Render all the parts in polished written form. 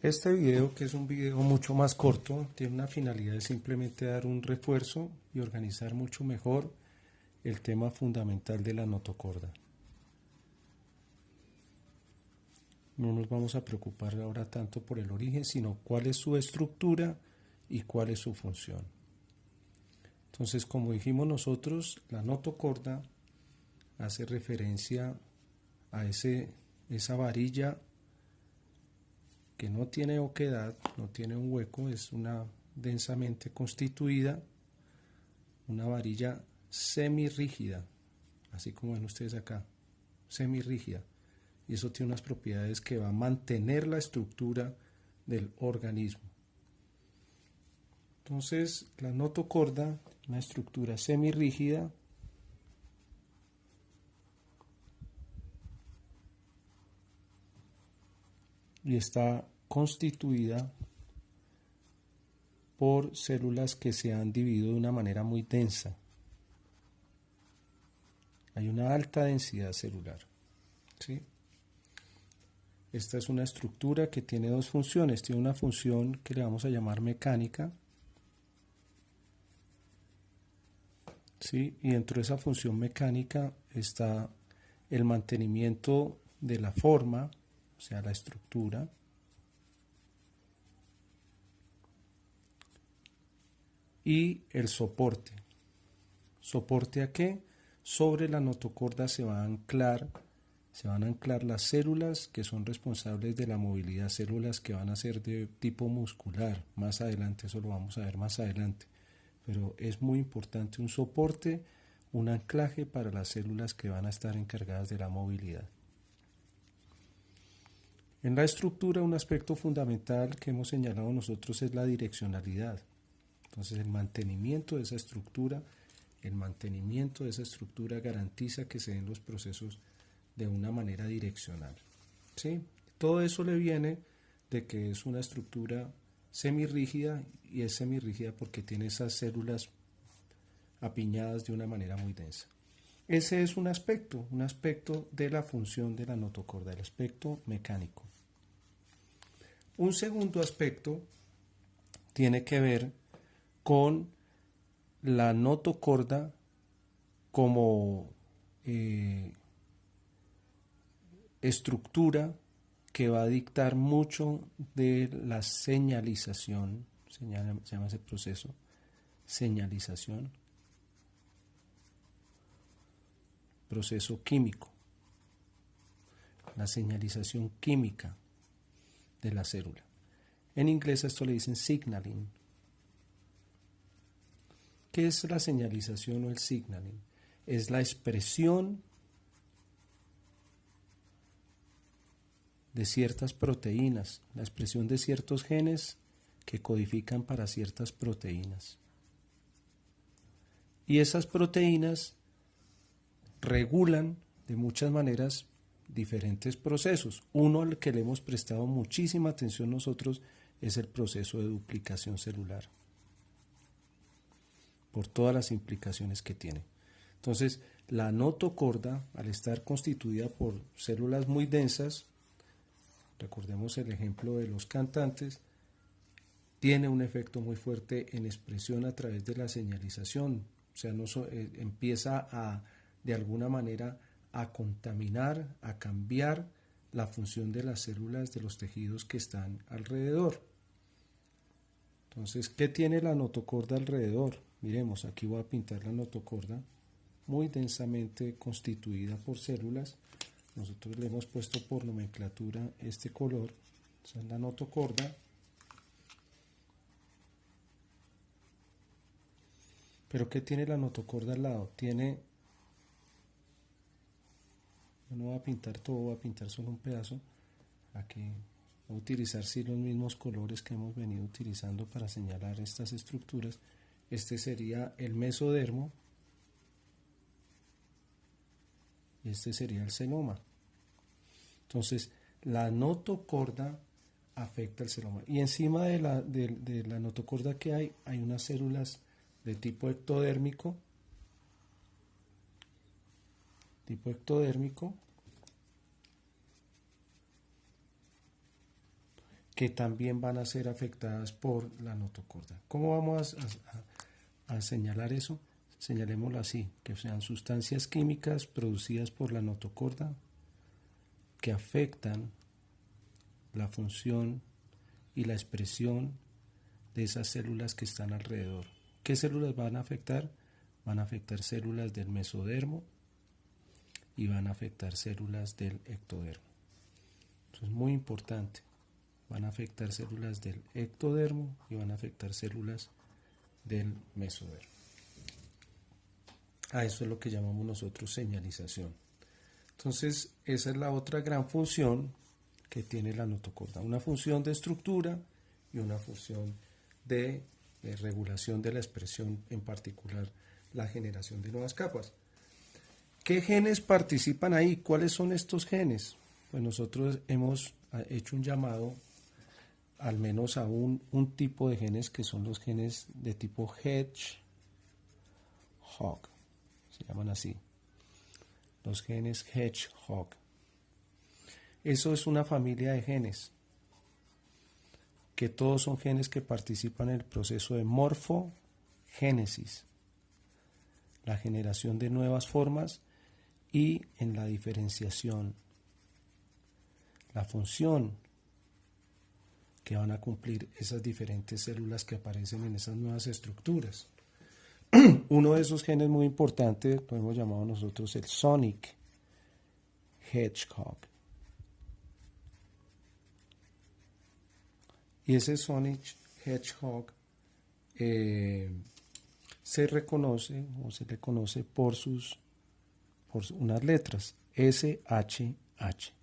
Este video, que es un video mucho más corto, tiene una finalidad de simplemente dar un refuerzo y organizar mucho mejor el tema fundamental de la notocorda. No nos vamos a preocupar ahora tanto por el origen, sino cuál es su estructura y cuál es su función. Entonces, como dijimos nosotros, la notocorda hace referencia a esa varilla que no tiene oquedad, no tiene un hueco, es una densamente constituida, una varilla semirrígida, así como ven ustedes acá, semirrígida. Y eso tiene unas propiedades que va a mantener la estructura del organismo. Entonces, la notocorda, una estructura semirrígida, y está constituida por células que se han dividido de una manera muy densa. Hay una alta densidad celular, ¿sí? Esta es una estructura que tiene dos funciones. Tiene una función que le vamos a llamar mecánica, ¿sí? Y dentro de esa función mecánica está el mantenimiento de la forma, o sea, la estructura, y el soporte. ¿Soporte a qué? Sobre la notocorda se van a anclar las células que son responsables de la movilidad, células que van a ser de tipo muscular. Más adelante, eso lo vamos a ver más adelante. Pero es muy importante un soporte, un anclaje para las células que van a estar encargadas de la movilidad. En la estructura, un aspecto fundamental que hemos señalado nosotros es la direccionalidad. Entonces, el mantenimiento de esa estructura garantiza que se den los procesos de una manera direccional, ¿sí? Todo eso le viene de que es una estructura semirrígida, y es semirrígida porque tiene esas células apiñadas de una manera muy densa. Ese es un aspecto de la función de la notocorda, el aspecto mecánico. Un segundo aspecto tiene que ver con la notocorda como estructura que va a dictar mucho de la señalización, se llama ese proceso, señalización, proceso químico, la señalización química de la célula. En inglés a esto le dicen signaling. ¿Qué es la señalización o el signaling? Es la expresión de ciertas proteínas, la expresión de ciertos genes que codifican para ciertas proteínas. Y esas proteínas regulan de muchas maneras diferentes procesos. Uno al que le hemos prestado muchísima atención nosotros es el proceso de duplicación celular, por todas las implicaciones que tiene. Entonces, la notocorda, al estar constituida por células muy densas, recordemos el ejemplo de los cantantes, tiene un efecto muy fuerte en expresión a través de la señalización. O sea, empieza de alguna manera a contaminar, a cambiar la función de las células de los tejidos que están alrededor. Entonces, ¿qué tiene la notocorda alrededor? Miremos, aquí voy a pintar la notocorda, muy densamente constituida por células. Nosotros le hemos puesto por nomenclatura este color, esa es la notocorda. Pero ¿qué tiene la notocorda al lado? No voy a pintar todo, voy a pintar solo un pedazo. Aquí voy a utilizar sí los mismos colores que hemos venido utilizando para señalar estas estructuras. Este sería el mesodermo y este sería el celoma. Entonces, la notocorda afecta el celoma. Y encima de la notocorda que hay unas células de tipo ectodérmico, que también van a ser afectadas por la notocorda. ¿Cómo vamos a señalar eso? Señalémoslo así, que sean sustancias químicas producidas por la notocorda que afectan la función y la expresión de esas células que están alrededor. ¿Qué células van a afectar? Van a afectar células del mesodermo y van a afectar células del ectodermo. Eso es muy importante. Van a afectar células del ectodermo y van a afectar células del mesodermo. A eso es lo que llamamos nosotros señalización. Entonces, esa es la otra gran función que tiene la notocorda. Una función de estructura y una función de regulación de la expresión, en particular la generación de nuevas capas. ¿Qué genes participan ahí? ¿Cuáles son estos genes? Pues nosotros hemos hecho un llamado al menos a un tipo de genes que son los genes de tipo Hedgehog, se llaman así, los genes Hedgehog. Eso es una familia de genes, que todos son genes que participan en el proceso de morfogénesis, la generación de nuevas formas y en la diferenciación, la función que van a cumplir esas diferentes células que aparecen en esas nuevas estructuras. Uno de esos genes muy importantes lo hemos llamado nosotros el Sonic Hedgehog. Y ese Sonic Hedgehog se reconoce o se le conoce por unas letras, SHH.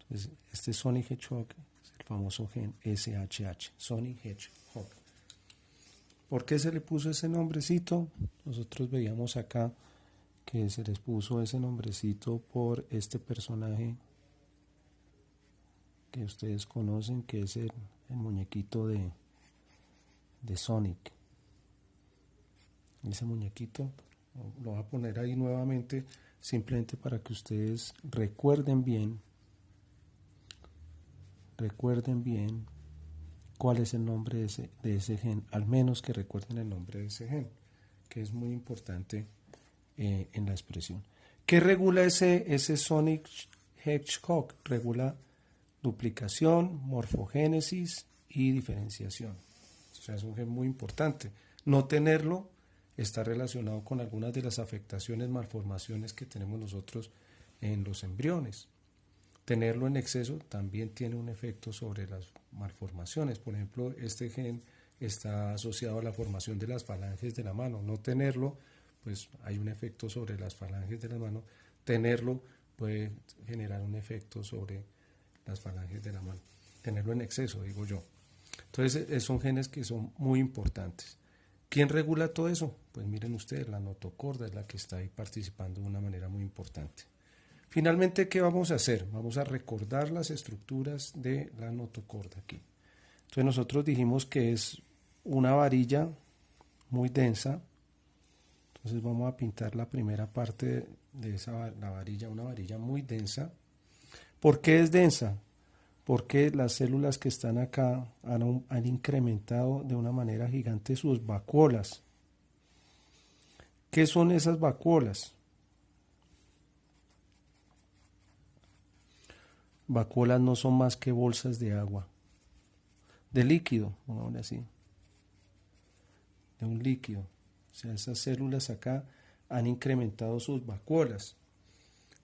Entonces, este Sonic Hedgehog es el famoso gen SHH, Sonic Hedgehog. ¿Por qué se le puso ese nombrecito? Nosotros veíamos acá que se les puso ese nombrecito por este personaje que ustedes conocen, que es el muñequito de Sonic. Ese muñequito lo voy a poner ahí nuevamente, simplemente para que ustedes recuerden bien cuál es el nombre de ese gen, al menos que recuerden el nombre de ese gen, que es muy importante en la expresión. ¿Qué regula ese Sonic Hedgehog? Regula duplicación, morfogénesis y diferenciación. O sea, es un gen muy importante. No tenerlo está relacionado con algunas de las afectaciones, malformaciones que tenemos nosotros en los embriones. Tenerlo en exceso también tiene un efecto sobre las malformaciones. Por ejemplo, este gen está asociado a la formación de las falanges de la mano. No tenerlo, pues hay un efecto sobre las falanges de la mano. Tenerlo puede generar un efecto sobre las falanges de la mano. Tenerlo en exceso, digo yo. Entonces, son genes que son muy importantes. ¿Quién regula todo eso? Pues miren ustedes, la notocorda es la que está ahí participando de una manera muy importante. Finalmente, ¿qué vamos a hacer? Vamos a recordar las estructuras de la notocorda aquí. Entonces nosotros dijimos que es una varilla muy densa. Entonces vamos a pintar la primera parte de la varilla, una varilla muy densa. ¿Por qué es densa? Porque las células que están acá han incrementado de una manera gigante sus vacuolas. ¿Qué son esas vacuolas? Vacuolas no son más que bolsas de agua, de líquido, vamos a decir así, de un líquido. O sea, esas células acá han incrementado sus vacuolas.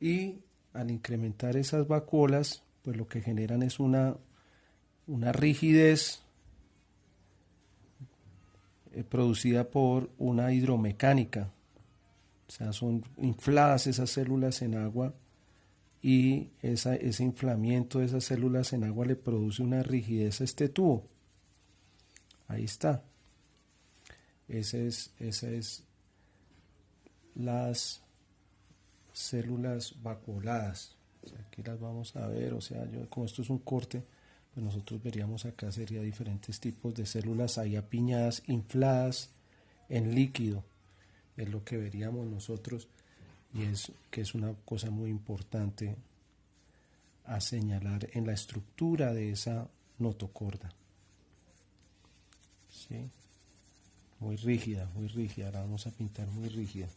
Y al incrementar esas vacuolas, pues lo que generan es una rigidez producida por una hidromecánica. O sea, son infladas esas células en agua y ese inflamiento de esas células en agua le produce una rigidez a este tubo. Ahí está. Esa es las células vacuoladas. O sea, aquí las vamos a ver, o sea, como esto es un corte, pues nosotros veríamos acá sería diferentes tipos de células ahí apiñadas, infladas en líquido. Es lo que veríamos nosotros y es que es una cosa muy importante a señalar en la estructura de esa notocorda. ¿Sí? Muy rígida, la vamos a pintar muy rígida.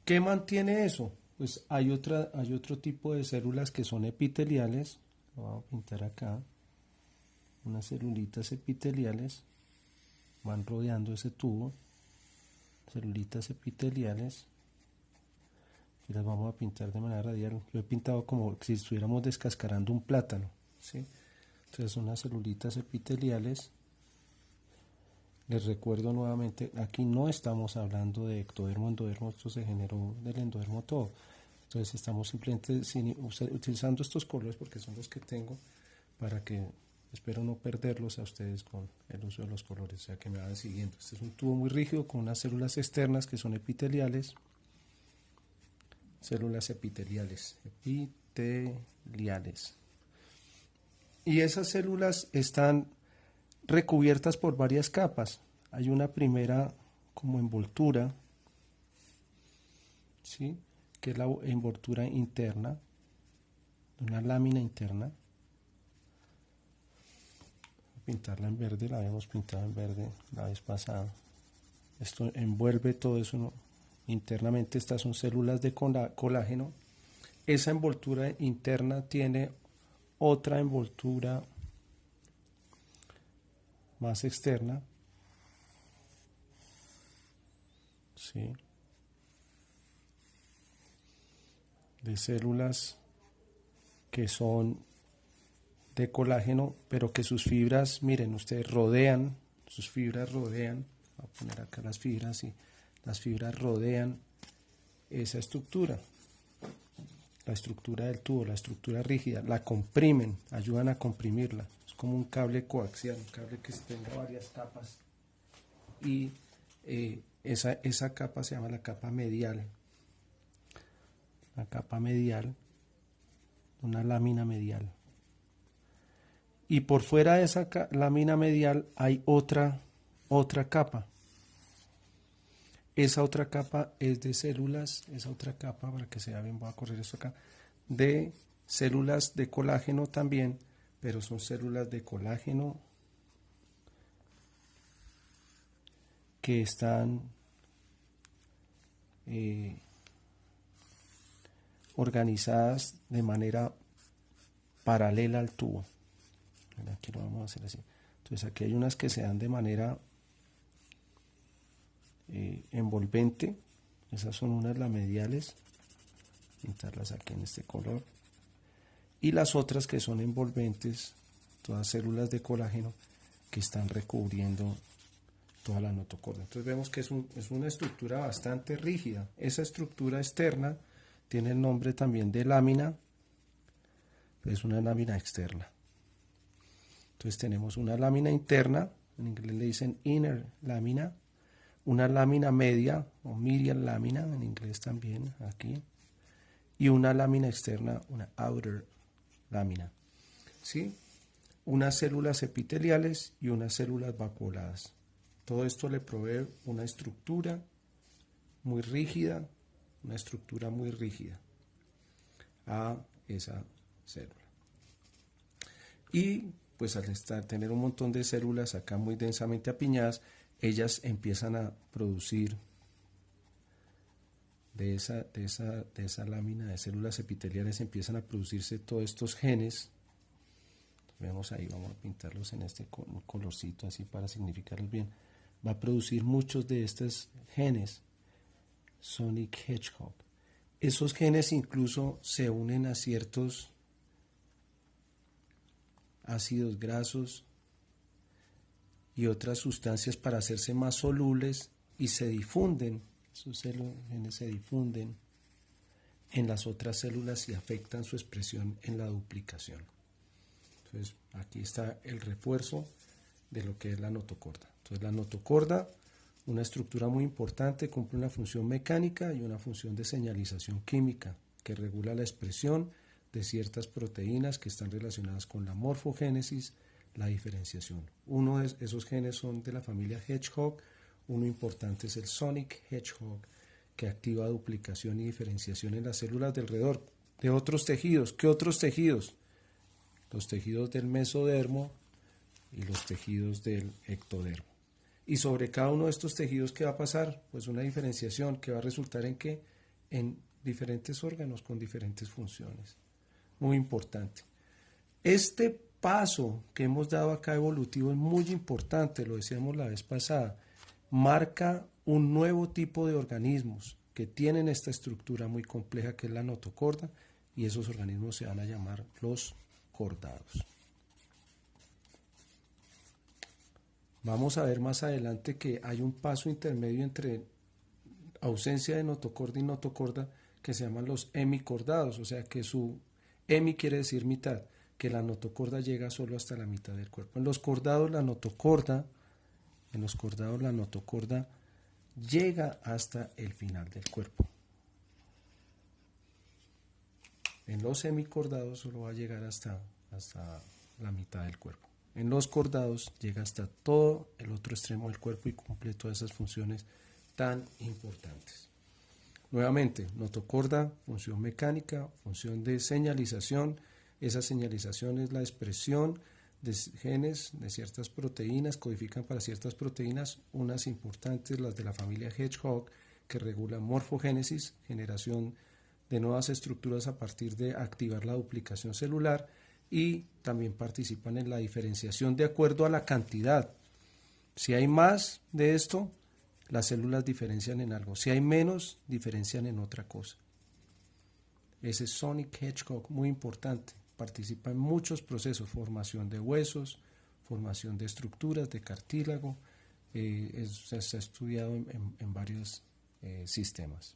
¿Qué mantiene eso? Pues hay otro tipo de células que son epiteliales. Lo vamos a pintar acá. Unas celulitas epiteliales van rodeando ese tubo. Celulitas epiteliales. Y las vamos a pintar de manera radial. Lo he pintado como si estuviéramos descascarando un plátano, ¿sí? Entonces son unas celulitas epiteliales. Les recuerdo nuevamente, aquí no estamos hablando de ectodermo, endodermo, esto se generó del endodermo todo. Entonces estamos simplemente utilizando estos colores porque son los que tengo para que, espero no perderlos a ustedes con el uso de los colores, o sea que me van siguiendo. Este es un tubo muy rígido con unas células externas que son epiteliales. Células epiteliales. Y esas células están recubiertas por varias capas. Hay una primera como envoltura, ¿sí? Que es la envoltura interna, una lámina interna. Voy a pintarla en verde, la habíamos pintado en verde la vez pasada. Esto envuelve todo eso, ¿no? Internamente estas son células de colágeno. Esa envoltura interna tiene otra envoltura más externa, ¿sí? De células que son de colágeno, pero que sus fibras, miren ustedes, rodean, sus fibras rodean, voy a poner acá las fibras, y las fibras rodean esa estructura, la estructura del tubo, la estructura rígida, la comprimen, ayudan a comprimirla. Es como un cable coaxial, un cable que tenga varias capas, y esa capa se llama la capa medial. La capa medial, una lámina medial. Y por fuera de esa lámina medial hay otra capa. Esa otra capa es de células, esa otra capa, para que se vea bien, voy a correr esto acá, de células de colágeno también, pero son células de colágeno que están organizadas de manera paralela al tubo. Aquí lo vamos a hacer así. Entonces aquí hay unas que se dan de manera envolvente. Esas son unas las mediales. Pintarlas aquí en este color. Y las otras que son envolventes, todas células de colágeno que están recubriendo toda la notocorda. Entonces vemos que es una estructura bastante rígida. Esa estructura externa tiene el nombre también de lámina, es una lámina externa. Entonces tenemos una lámina interna, en inglés le dicen inner lámina, una lámina media o medial lámina, en inglés también aquí, y una lámina externa, una outer lámina, ¿sí? Unas células epiteliales y unas células vacuoladas. Todo esto le provee una estructura muy rígida, a esa célula. Y pues al tener un montón de células acá muy densamente apiñadas, ellas empiezan a producir de esa lámina de células epiteliales, empiezan a producirse todos estos genes. Vemos ahí, vamos a pintarlos en este colorcito así para significarlos bien. Va a producir muchos de estos genes, Sonic Hedgehog. Esos genes incluso se unen a ciertos ácidos grasos y otras sustancias para hacerse más solubles y se difunden, esos genes se difunden en las otras células y afectan su expresión en la duplicación. Entonces aquí está el refuerzo de lo que es la notocorda. Entonces la notocorda, una estructura muy importante, cumple una función mecánica y una función de señalización química que regula la expresión de ciertas proteínas que están relacionadas con la morfogénesis, la diferenciación. Uno de esos genes son de la familia Hedgehog, uno importante es el Sonic Hedgehog, que activa duplicación y diferenciación en las células de alrededor de otros tejidos. ¿Qué otros tejidos? los tejidos del mesodermo y los tejidos del ectodermo. Y sobre cada uno de estos tejidos, ¿qué va a pasar? Pues una diferenciación que va a resultar en que en diferentes órganos con diferentes funciones. Muy importante. Este paso que hemos dado acá evolutivo es muy importante, lo decíamos la vez pasada, marca un nuevo tipo de organismos que tienen esta estructura muy compleja que es la notocorda, y esos organismos se van a llamar los cordados. Vamos a ver más adelante que hay un paso intermedio entre ausencia de notocorda y notocorda que se llaman los hemicordados, o sea que su hemi quiere decir mitad, que la notocorda llega solo hasta la mitad del cuerpo. En los cordados la notocorda llega hasta el final del cuerpo. En los hemicordados solo va a llegar hasta la mitad del cuerpo. En los cordados llega hasta todo el otro extremo del cuerpo y cumple todas esas funciones tan importantes. Nuevamente, notocorda, función mecánica, función de señalización. Esa señalización es la expresión de genes de ciertas proteínas, codifican para ciertas proteínas, unas importantes, las de la familia Hedgehog, que regulan morfogénesis, generación de nuevas estructuras a partir de activar la duplicación celular, y también participan en la diferenciación de acuerdo a la cantidad. Si hay más de esto, las células diferencian en algo. Si hay menos, diferencian en otra cosa. Ese Sonic Hedgehog, muy importante, participa en muchos procesos, formación de huesos, formación de estructuras, de cartílago, se ha estudiado en varios sistemas.